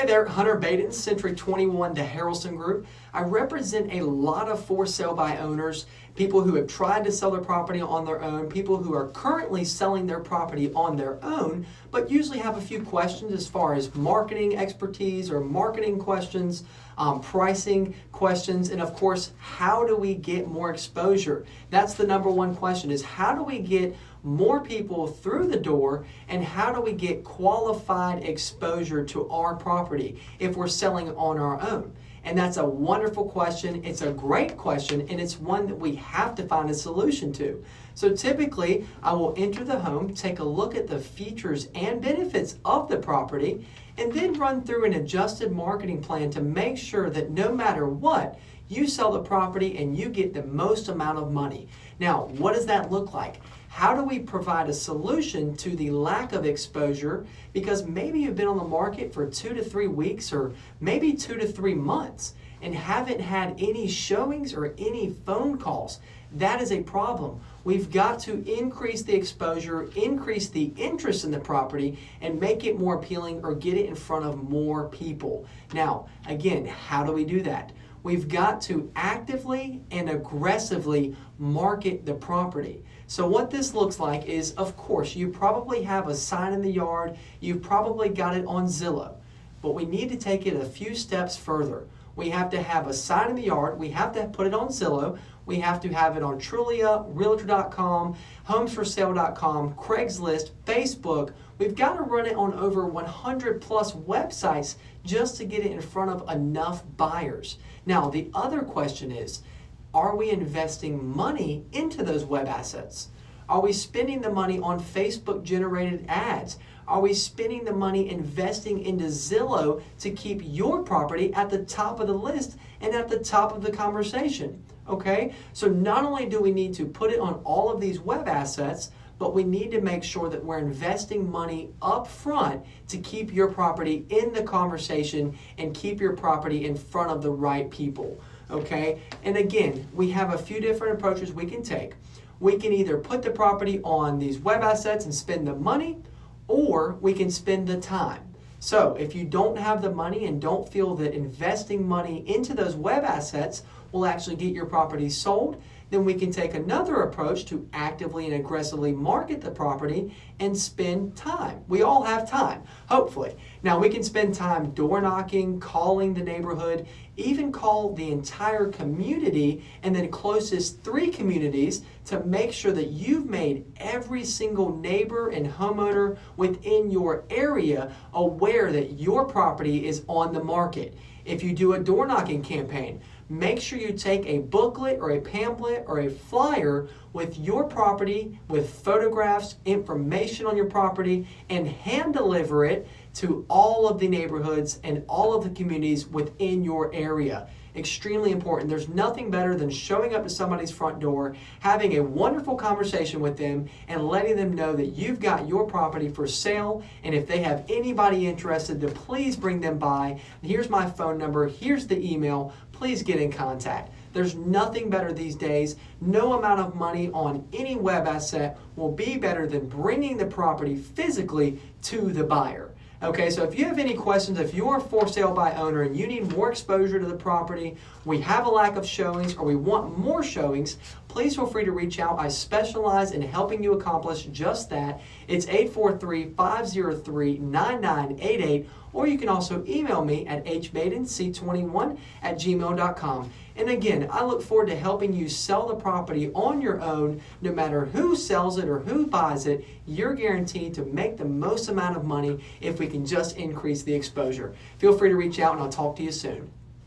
Hey there, Hunter Baiden, Century 21 to Harrelson Group. I represent a lot of for sale by owners, people who have tried to sell their property on their own, people who are currently selling their property on their own, but usually have a few questions as far as marketing expertise or marketing questions, pricing questions, and of course, how do we get more exposure? That's the number one question, is how do we get more people through the door, and how do we get qualified exposure to our property if we're selling on our own? And that's a wonderful question. It's a great question, and it's one that we have to find a solution to. So typically, I will enter the home, take a look at the features and benefits of the property, and then run through an adjusted marketing plan to make sure that no matter what, you sell the property and you get the most amount of money. Now, what does that look like? How do we provide a solution to the lack of exposure? Because maybe you've been on the market for 2 to 3 weeks or maybe 2 to 3 months and haven't had any showings or any phone calls. That is a problem. We've got to increase the exposure, increase the interest in the property, and make it more appealing or get it in front of more people. Now, again, how do we do that? We've got to actively and aggressively market the property. So what this looks like is, of course, you probably have a sign in the yard, you've probably got it on Zillow, but we need to take it a few steps further. We have to have a sign in the yard, we have to put it on Zillow, we have to have it on Trulia, Realtor.com, HomesForSale.com, Craigslist, Facebook. We've got to run it on over 100 plus websites just to get it in front of enough buyers. Now, the other question is, are we investing money into those web assets? Are we spending the money on Facebook generated ads? Are we spending the money investing into Zillow to keep your property at the top of the list and at the top of the conversation? Okay, so not only do we need to put it on all of these web assets, but we need to make sure that we're investing money up front to keep your property in the conversation and keep your property in front of the right people. Okay, and again, we have a few different approaches we can take. We can either put the property on these web assets and spend the money, or we can spend the time. So if you don't have the money and don't feel that investing money into those web assets will actually get your property sold, then we can take another approach to actively and aggressively market the property and spend time. We all have time, hopefully. Now we can spend time door knocking, calling the neighborhood, even call the entire community and then closest 3 communities to make sure that you've made every single neighbor and homeowner within your area aware that your property is on the market. If you do a door knocking campaign, make sure you take a booklet or a pamphlet or a flyer with your property, with photographs, information on your property, and hand deliver it to all of the neighborhoods and all of the communities within your area. Extremely important. There's nothing better than showing up to somebody's front door, having a wonderful conversation with them, and letting them know that you've got your property for sale, and if they have anybody interested, to please bring them by. Here's my phone number, here's the email, please get in contact. There's nothing better these days. No amount of money on any web asset will be better than bringing the property physically to the buyer. Okay, so if you have any questions, if you're a for sale by owner and you need more exposure to the property, we have a lack of showings, or we want more showings, please feel free to reach out. I specialize in helping you accomplish just that. It's 843-503-9988, or you can also email me at hbaidenc21@gmail.com. And again, I look forward to helping you sell the property on your own. No matter who sells it or who buys it, you're guaranteed to make the most amount of money if we can just increase the exposure. Feel free to reach out and I'll talk to you soon.